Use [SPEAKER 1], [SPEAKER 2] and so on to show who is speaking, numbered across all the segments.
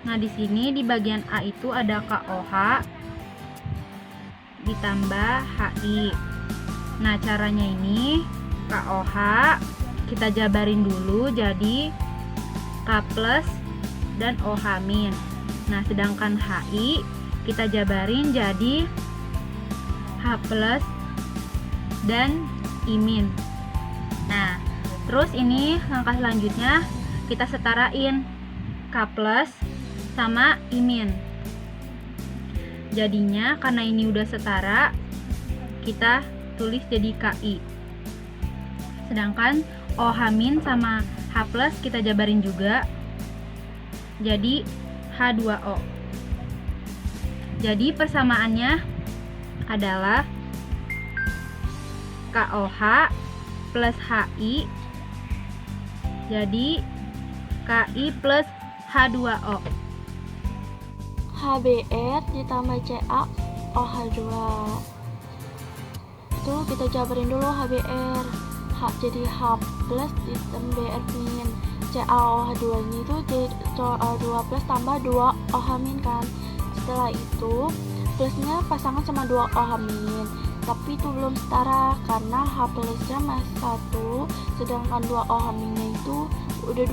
[SPEAKER 1] Nah, di sini di bagian A itu ada KOH ditambah HI. Nah, caranya ini KOH kita jabarin dulu jadi K plus dan OH min. Nah, sedangkan HI kita jabarin jadi H plus dan I min. Nah, terus ini langkah selanjutnya kita setarain K plus sama I min. Jadinya karena ini udah setara, kita tulis jadi KI. Sedangkan OH min sama H plus kita jabarin juga jadi H2O. Jadi persamaannya adalah KOH plus HI jadi KI plus H2O.
[SPEAKER 2] HBr ditambah CaOH2. Itu kita jabarin dulu HBr. Jadi H plus ditambah Br min. CaOH2 ini itu jadi 2 plus tambah 2 OH min kan. Setelah itu plusnya pasangan sama 2 OH min. Tapi itu belum setara karena H plusnya masih 1, sedangkan 2 OH minnya itu udah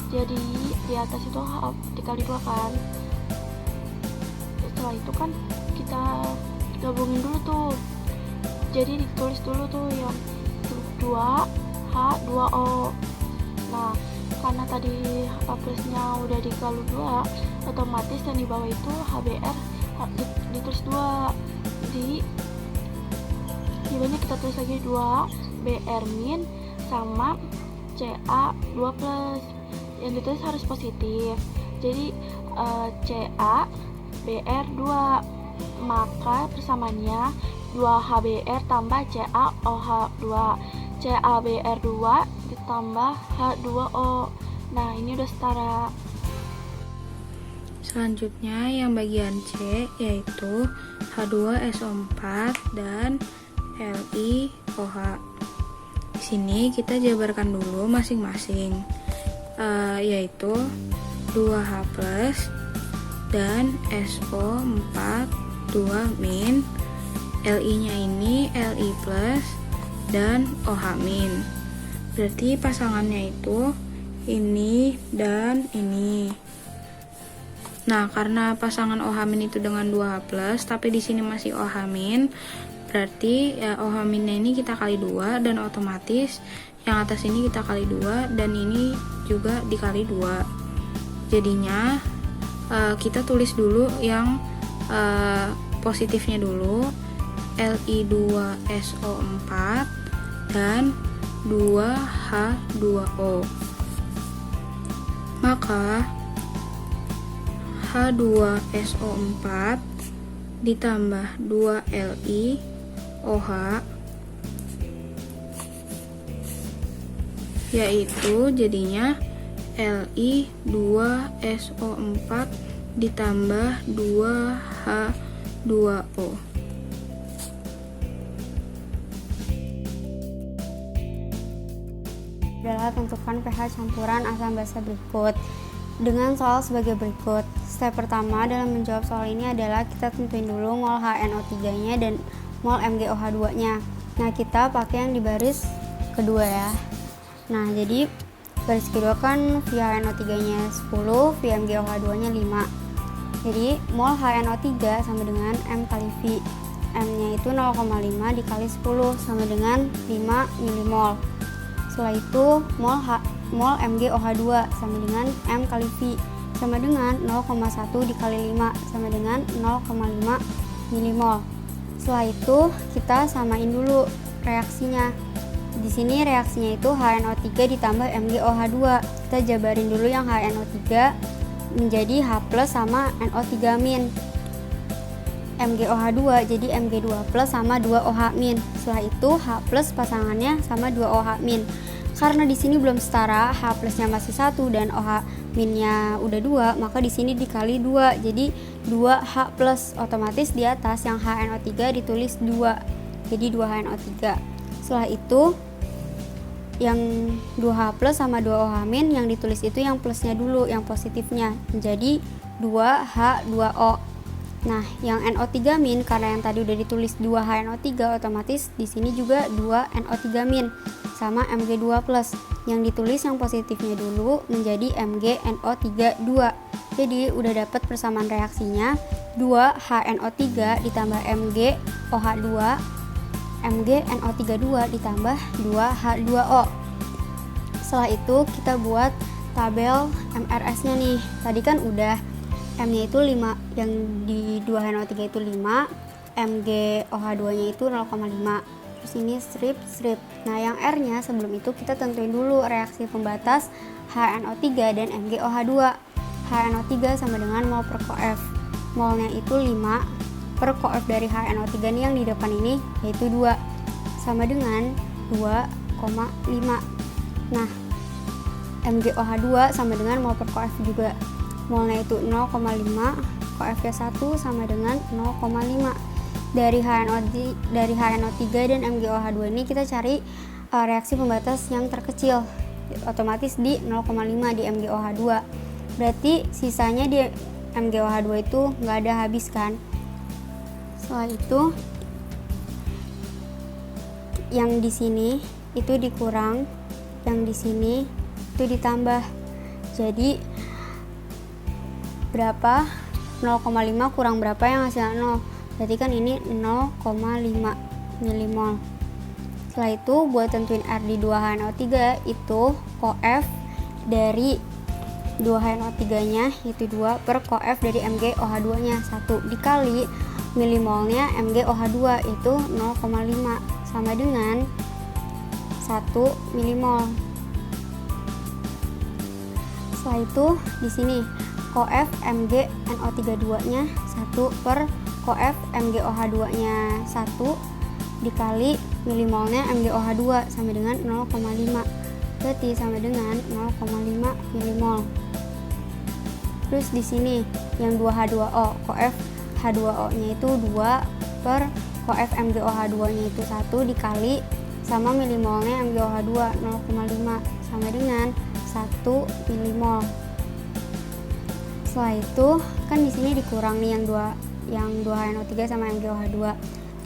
[SPEAKER 2] 2. Jadi di atas itu H dikali 2 kan. Setelah itu kan kita gabungin dulu tuh. Jadi ditulis dulu tuh yang 2H2O. Nah, karena tadi H plusnya udah dikali 2, otomatis yang di bawah itu HBr ditulis 2. Jadi banyak kita tulis lagi 2 Br min sama Ca2 plus. Yang ditulis harus positif. Jadi Ca Br 2, maka persamaannya 2HBr tambah CaOH2. CaBr 2 ditambah H2O. Nah, ini udah setara.
[SPEAKER 1] Selanjutnya yang bagian C yaitu H2SO4 dan LiOH. Di sini kita jabarkan dulu masing-masing, yaitu 2H plus dan SO4 2 min. Li-nya ini Li plus dan OH min. Berarti pasangannya itu ini dan ini. Nah, karena pasangan OH min itu dengan 2H plus, tapi di sini masih OH min, berarti ya OH minnya ini kita kali 2 dan otomatis yang atas ini kita kali 2 dan ini juga dikali 2. Jadinya kita tulis dulu yang positifnya dulu, Li2SO4 dan 2H2O. Maka H2SO4 ditambah 2LiOH yaitu jadinya Li2SO4 ditambah 2H2O.
[SPEAKER 3] Adalah tentukan pH campuran asam basa berikut dengan soal sebagai berikut. Step pertama dalam menjawab soal ini adalah kita tentuin dulu mol HNO3-nya dan mol MgOH2-nya. Nah, kita pakai yang di baris kedua ya. Nah, jadi baris kedua kan via HNO3-nya 10, via MgOH2-nya 5. Jadi mol HNO3 sama dengan M kali V. M-nya itu 0,5 dikali 10 sama dengan 5 milimol. Setelah itu mol MgOH2 sama dengan M kali V sama dengan 0,1 dikali 5 sama dengan 0,5 milimol. Setelah itu kita samain dulu reaksinya. Di sini reaksinya itu HNO3 ditambah MgOH2. Kita jabarin dulu yang HNO3 menjadi H plus sama NO3 min. MgOH2 jadi Mg2 plus sama 2OH min. Setelah itu H plus pasangannya sama 2OH min. Karena di sini belum setara, H plusnya masih 1 dan OH minnya udah 2, maka di sini dikali 2. Jadi 2H plus, otomatis di atas yang HNO3 ditulis 2. Jadi 2HNO3. Setelah itu yang 2H plus sama 2OH min yang ditulis itu yang plusnya dulu, yang positifnya, menjadi 2H2O. Nah, yang NO3 min karena yang tadi udah ditulis 2HNO3, otomatis di sini juga 2NO3 min sama Mg2 plus. Yang ditulis yang positifnya dulu menjadi MgNO32. Jadi udah dapat persamaan reaksinya 2HNO3 ditambah MgOH2 MgNO32 ditambah 2H2O. Setelah itu kita buat tabel MRS-nya nih. Tadi kan udah M-nya itu 5, yang di 2NO3 itu 5, MgOH2-nya itu 0,5. Terus ini strip. Nah, yang R-nya sebelum itu kita tentuin dulu reaksi pembatas HNO3 dan MgOH2. HNO3 sama dengan mol per coF. Molnya itu 5 per coF dari HNO3 nih yang di depan ini yaitu 2 sama dengan 2,5. Nah, MgOH2 sama dengan mol per coF juga. Molnya itu 0,5, coF-nya 1 sama dengan 0,5. Dari HNO3 dan MgOH2 ini kita cari reaksi pembatas yang terkecil. Otomatis di 0,5 di MgOH2. Berarti sisanya di MgOH2 itu nggak ada habis kan. Setelah itu yang di sini itu dikurang, yang di sini itu ditambah. Jadi berapa? 0,5 kurang berapa yang hasilnya 0? Berarti kan ini 0,5 milimol. Setelah itu buat tentuin R di 2HNO3 itu coF dari 2HNO3-nya itu 2 per coF dari MgOH2-nya 1 dikali milimolnya MgOH2 itu 0,5 sama dengan 1 milimol. Setelah itu di sini coF MgNO32-nya 1 per coF MgOH2-nya 1 dikali milimolnya MgOH2 sama dengan 0,5. Berarti sama dengan 0,5 milimol. Terus di sini yang 2H2O, coF H2O-nya itu 2 per coF MgOH2-nya itu 1 dikali sama milimolnya MgOH2 0,5 sama dengan 1 milimol. Setelah itu kan di sini dikurang nih yang 2HNO3 sama MgOH2.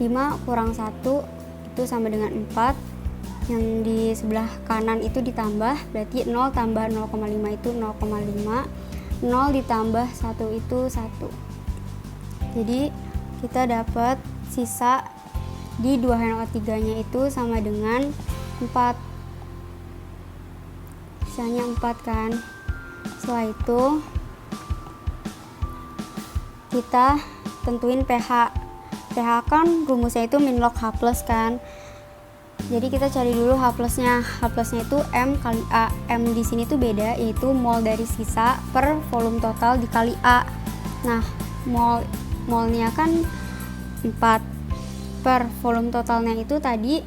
[SPEAKER 3] 5 kurang 1 itu sama dengan 4. Yang di sebelah kanan itu ditambah, berarti 0 tambah 0,5 itu 0,5. 0 ditambah 1 itu 1. Jadi kita dapat sisa di 2NO3-nya itu sama dengan 4. Sisanya 4 kan. Setelah itu kita tentuin pH. pH kan rumusnya itu min log H plus kan. Jadi kita cari dulu H plusnya. H plusnya itu M kali A. M di sini tuh beda, yaitu mol dari sisa per volume total dikali A. Nah, molnya kan 4 per volume totalnya itu tadi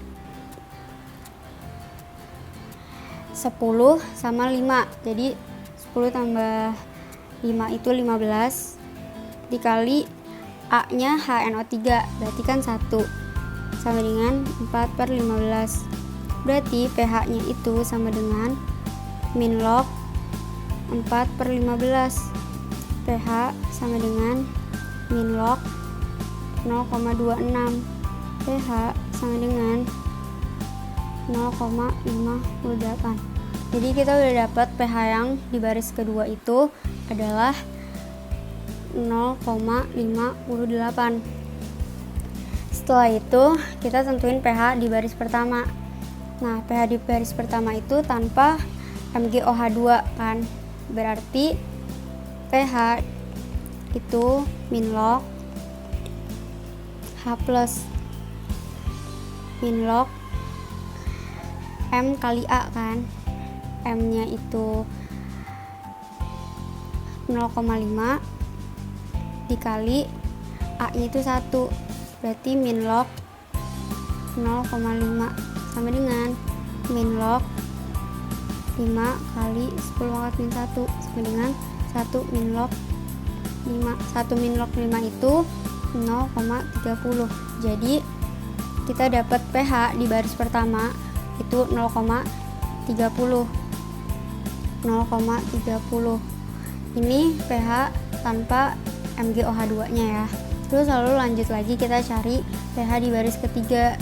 [SPEAKER 3] 10 sama 5. Jadi 10 tambah 5 itu 15 dikali A-nya HNO3, berarti kan 1 sama dengan 4 per 15. Berarti pH-nya itu sama dengan min log 4 per 15. pH sama dengan min log 0,26. pH sama dengan 0,58. Jadi kita udah dapat pH yang di baris kedua itu adalah 0,58. Setelah itu kita tentuin pH di baris pertama. Nah, pH di baris pertama itu tanpa MgOH2 kan. Berarti pH itu min log H plus min log M kali A kan. M-nya itu 0,5 dikali A-nya itu 1, berarti min log 0,5 sama dengan min log 5 kali 10 pangkat min 1 sama dengan 1 min log 5. 1 min log 5 itu 0,30. Jadi kita dapat pH di baris pertama itu 0,30. 0,30. Ini pH tanpa MgOH2 nya ya. Terus lalu lanjut lagi kita cari pH di baris ketiga.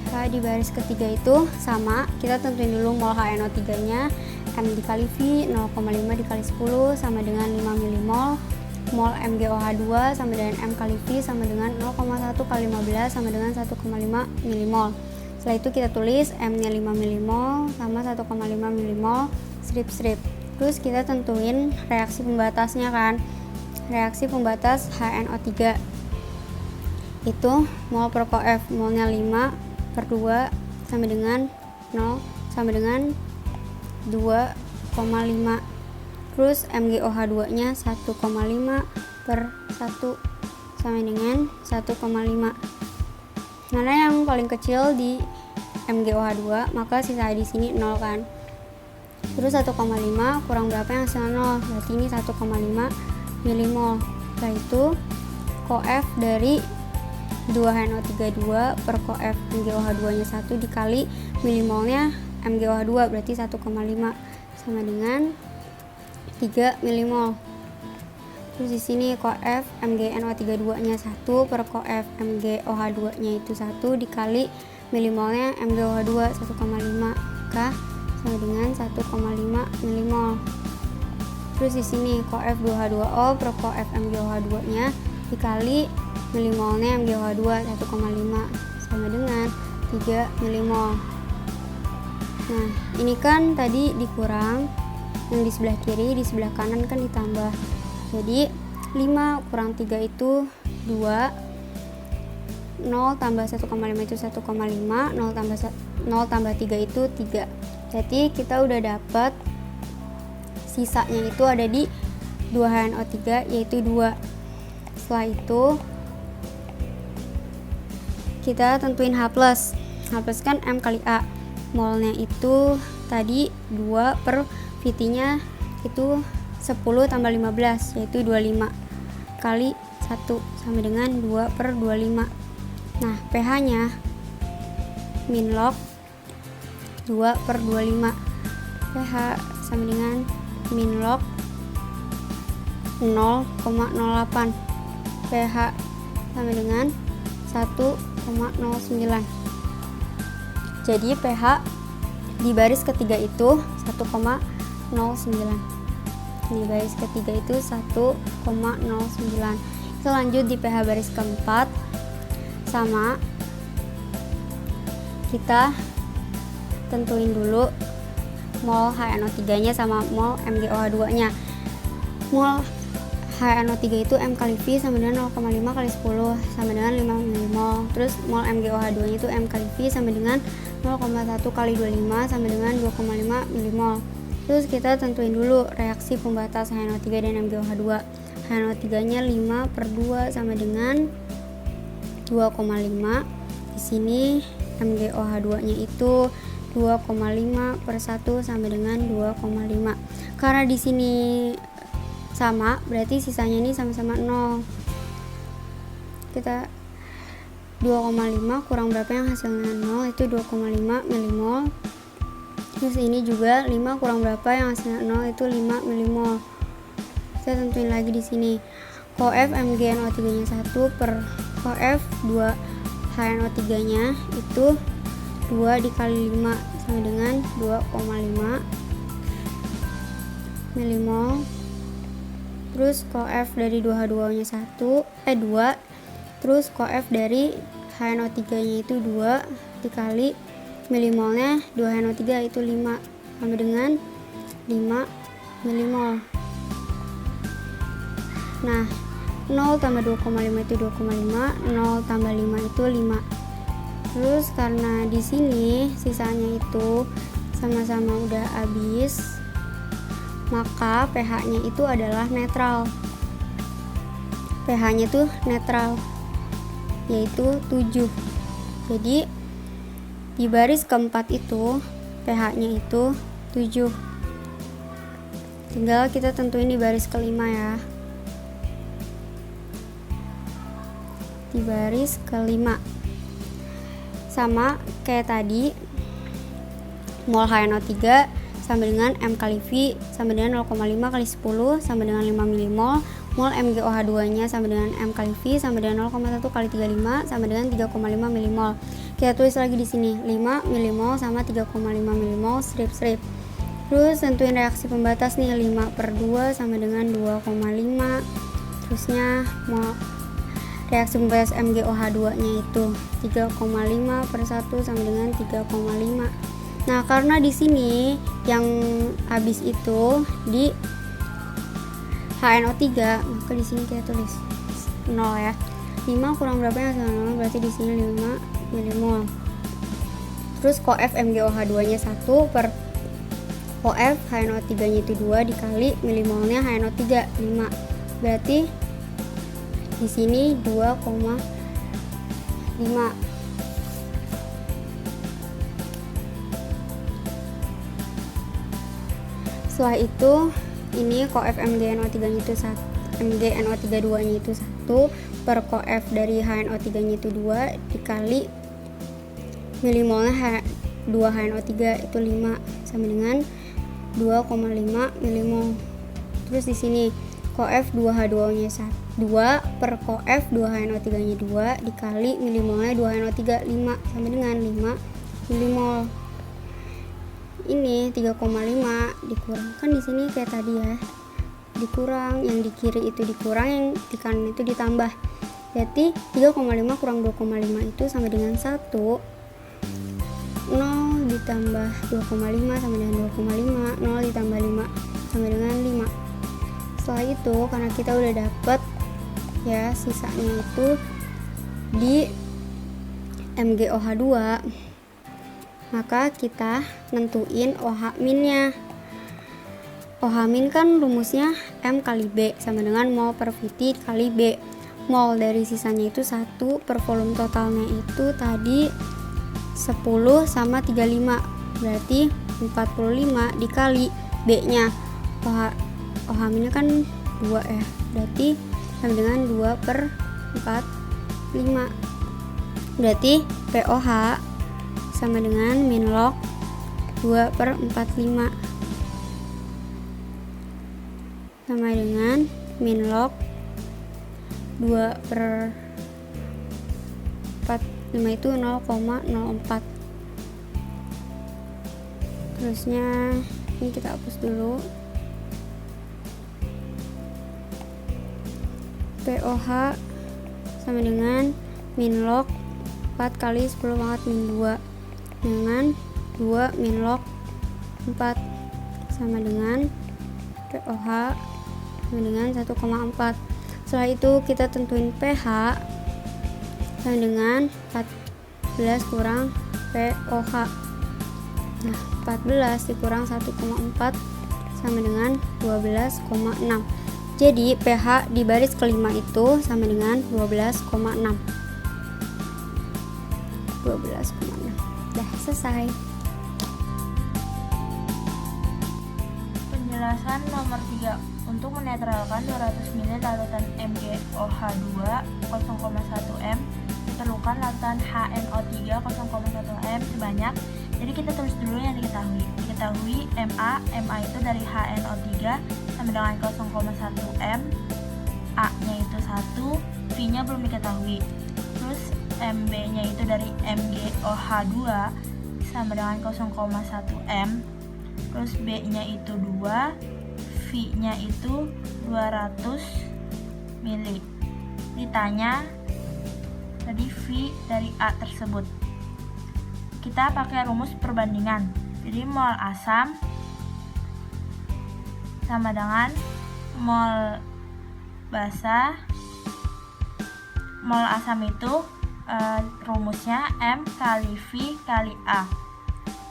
[SPEAKER 3] pH di baris ketiga itu sama, kita tentuin dulu mol HNO3 nya, M dikali V 0,5 dikali 10 sama dengan 5 milimol. Mol MgOH2 sama dengan M kali V sama dengan 0,1 kali 15 sama dengan 1,5 milimol. Setelah itu kita tulis M nya 5 milimol sama 1,5 milimol, strip. Terus kita tentuin reaksi pembatasnya kan. Reaksi pembatas HNO3 itu mol per coF, molnya 5/2 sama dengan 0 sama dengan 2,5. Terus MgOH2 nya 1,5/1 sama dengan 1,5. Mana yang paling kecil di MgOH2, maka sisa di sini 0 kan. Terus 1,5 kurang berapa yang hasilnya 0, berarti ini 1,5 milimol. Setelah itu coF dari 2HNO3 2 per coF MgOH2 nya 1 dikali milimolnya MgOH2, berarti 1,5 sama dengan 3 milimol. Terus di sini coF MgNO3 2 nya 1 per coF MgOH2 nya itu 1 dikali milimolnya MgOH2 1,5, maka sama dengan 1,5 milimol. Terus di sini coF 2H2O per coF MgOH2 nya dikali milimolnya MgOH2 1,5 sama dengan 3 milimol. Nah, ini kan tadi dikurang, yang di sebelah kiri, di sebelah kanan kan ditambah. Jadi 5 kurang 3 itu 2, 0 tambah 1,5 itu 1,5, 0 tambah 3 itu 3. Jadi kita udah dapat sisanya itu ada di 2HNO3 yaitu 2. Setelah itu kita tentuin H+. H+ kan M kali A. Molnya itu tadi 2 per VT nya itu 10 tambah 15 yaitu 25 kali 1 sama dengan 2 per 25. Nah, pH nya min log 2 per 25. pH sama dengan min log 0,08. pH sama dengan 1,09. Jadi pH di baris ketiga itu 1,09. Di baris ketiga itu 1,09. Kita lanjut di pH baris keempat, sama kita tentuin dulu mol HNO3 nya sama mol MgOH2 nya. Mol HNO3 itu M kali V sama dengan 0,5 kali 10 sama dengan 5 milimol. Terus mol MgOH2 nya itu M kali V sama dengan 0,1 kali 25 sama dengan 2,5 milimol. Terus kita tentuin dulu reaksi pembatas HNO3 dan MgOH2. HNO3 nya 5/2 sama dengan 2,5. Di sini MgOH2 nya itu 2,5/1 sama dengan 2,5. Karena di sini sama, berarti sisanya ini sama-sama 0. Kita 2,5 kurang berapa yang hasilnya 0, itu 2,5 milimol. Terus ini juga 5 kurang berapa yang hasilnya 0, itu 5 milimol. Saya tentuin lagi di sini. coF MgNO3 nya 1 per coF 2HNO3 nya itu 2 dikali 5 sama dengan 2,5 milimol. Terus coF dari 2H2 nya 2. Terus coF dari HNO3 nya itu 2 dikali milimolnya 2HNO3 itu 5 sama dengan 5 milimol. Nah, 0 tambah 2,5 itu 2,5, 0 tambah 5 itu 5. Terus karena di sini sisanya itu sama-sama udah habis, maka pH-nya itu adalah netral. pH-nya tuh netral, yaitu 7. Jadi di baris keempat itu pH-nya itu 7. Tinggal kita tentuin di baris kelima ya. Di baris kelima sama kayak tadi, mol HNO3 sama dengan M kali V sama dengan 0,5 kali 10 sama dengan 5 milimol. Mol MgOH2 nya sama dengan M kali V sama dengan 0,1 kali 35 sama dengan 3,5 milimol. Kita tulis lagi di sini 5 milimol sama 3,5 milimol strip. Terus tentuin reaksi pembatas nih, 5 per 2 sama dengan 2,5. Terusnya mol reaksi pembatas MgOH2 nya itu 3,5 per 1 sama dengan 3,5. Nah, karena di sini yang habis itu di HNO3, maka di sini kita tulis 0 ya. 5 kurang berapa yang sama 0, berarti di sini 5 milimol. Terus koef MgOH2-nya 1 per koef HNO3-nya itu 2 dikali milimolnya HNO3 5. Berarti di sini 2,5. Setelah itu ini koef MgNO3-nya itu 1, MgNO32-nya itu 1 per koef dari HNO3-nya itu 2 dikali milimolnya 2 HNO3 itu 5 sama dengan 2,5 milimol. Terus di sini koef 2H2-nya 2 per koef 2HNO3-nya 2 dikali milimolnya 2HNO3 5 sama dengan 5 milimol. Ini 3,5 dikurangkan di sini kayak tadi ya, dikurang, yang di kiri itu dikurang, yang di kanan itu ditambah. Berarti 3,5 kurang 2,5 itu sama dengan 1. 0 ditambah 2,5 sama dengan 2,5. 0 ditambah 5 sama dengan 5. Setelah itu karena kita udah dapet ya sisanya itu di MgOH2, maka kita nentuin OH minnya. OH min kan rumusnya M kali B sama dengan mol per VT kali B. Mol dari sisanya itu 1 per volume totalnya itu tadi 10 sama 35, berarti 45 dikali B nya. OH minnya kan 2 ya, berarti sama dengan 2 per 45. Berarti POH sama dengan min log 2 per 45 sama dengan min log 2 per 45 itu 0,04. Terusnya ini kita hapus dulu. POH sama dengan min log 4 kali 10 pangkat min 2 dengan 2 min log 4 sama dengan POH sama dengan 1,4. Setelah itu kita tentuin pH sama dengan 14 kurang POH. Nah, 14 dikurang 1,4 sama dengan 12,6. Jadi pH di baris kelima itu sama dengan 12,6. 12,6. Dah selesai.
[SPEAKER 2] Penjelasan nomor 3. Untuk menetralkan 200 ml larutan MgOH2 0,1 M diperlukan larutan HNO3 0,1 M sebanyak. Jadi kita tulis dulu yang diketahui MA itu dari HNO3 sama dengan 0,1 M, A nya itu 1, V nya belum diketahui. Terus MB nya itu dari MgOH2 sama dengan 0,1 M, terus B nya itu 2, V nya itu 200 ml. Ditanya tadi V dari A tersebut, kita pakai rumus perbandingan. Jadi mol asam sama dengan mol basa. Mol asam itu rumusnya M kali V kali A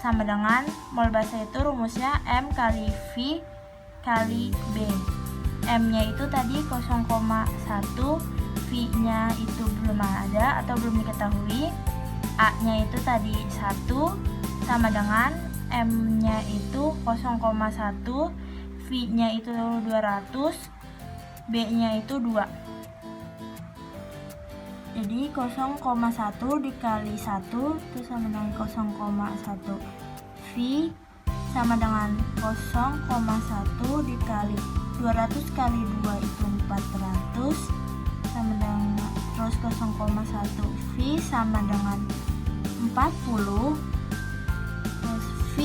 [SPEAKER 2] sama dengan mol basa itu rumusnya M kali V kali B. M nya itu tadi 0,1, V nya itu belum ada atau belum diketahui, A nya itu tadi 1 sama dengan M nya itu 0,1, V nya itu 200, B nya itu 2. Jadi 0,1 dikali 1 itu sama dengan 0,1. V V sama dengan 0,1 dikali 200 kali 2 itu 400 sama dengan terus 0,1 V sama dengan 40 terus V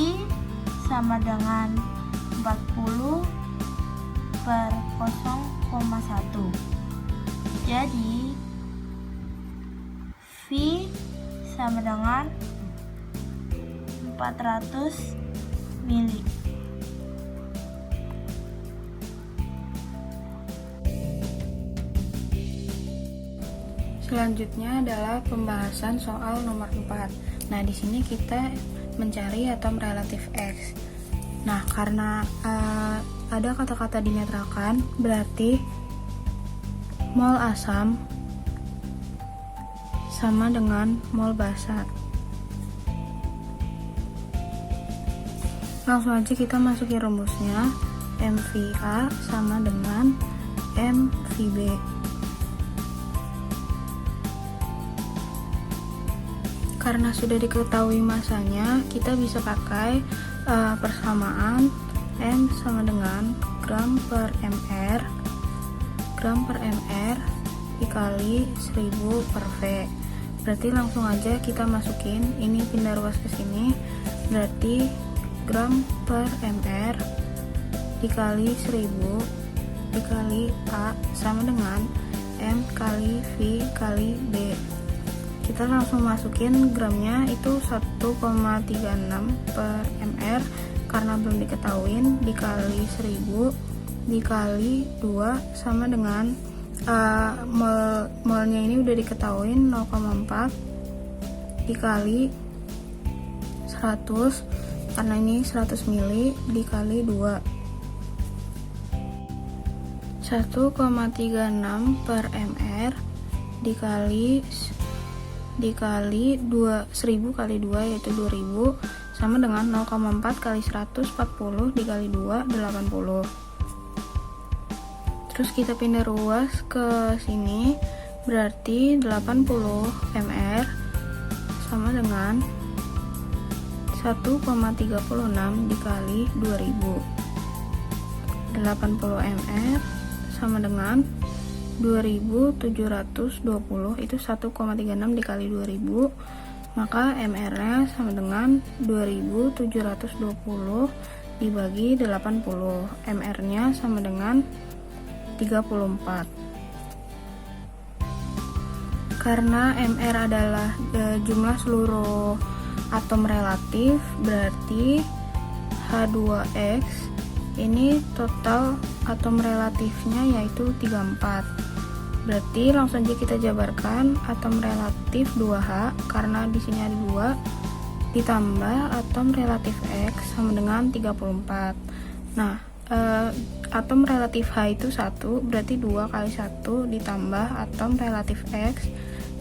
[SPEAKER 2] sama dengan 40 per 0,1. Jadi V sama dengan 400 mili.
[SPEAKER 1] Selanjutnya adalah pembahasan soal nomor 4. Nah, di sini kita mencari atom relatif X. Nah, karena ada kata-kata dinetralkan, berarti mol asam sama dengan mol basa. Langsung aja kita masukin rumusnya. MVA sama dengan MVB. Karena sudah diketahui masanya, kita bisa pakai persamaan M sama dengan gram per mr dikali 1000 per V. Berarti langsung aja kita masukin, ini pindah ruas ke sini, berarti gram per mr dikali 1000 dikali A sama dengan M kali V kali B. Kita langsung masukin gramnya itu 1,36 per mr karena belum diketahuin, dikali 1000 dikali 2 sama dengan molnya ini udah diketahuin 0,4 dikali 100 karena ini 100 mili dikali 2, 1,36 per mr dikali 1000 kali 2 yaitu 2000 sama dengan 0,4 kali 140 dikali 2 80. Terus kita pindah ruas ke sini, berarti 80 mr sama dengan 1,36 dikali 2000. 80 mr sama dengan 2720, itu 1,36 dikali 2000, maka mr nya sama dengan 2720 dibagi 80, mr nya sama dengan 34. Karena mr adalah jumlah seluruh atom relatif, berarti H2X ini total atom relatifnya yaitu 34. Berarti langsung aja kita jabarkan atom relatif 2H karena di sini ada 2 ditambah atom relatif X sama dengan 34. Nah, atom relatif H itu 1, berarti 2 kali 1 ditambah atom relatif X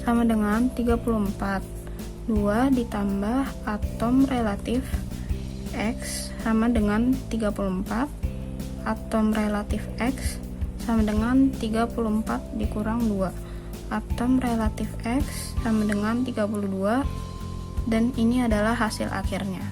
[SPEAKER 1] sama dengan 34. 2 ditambah atom relatif X sama dengan 34, atom relatif X sama dengan 34 dikurang 2, atom relatif X sama dengan 32, dan ini adalah hasil akhirnya.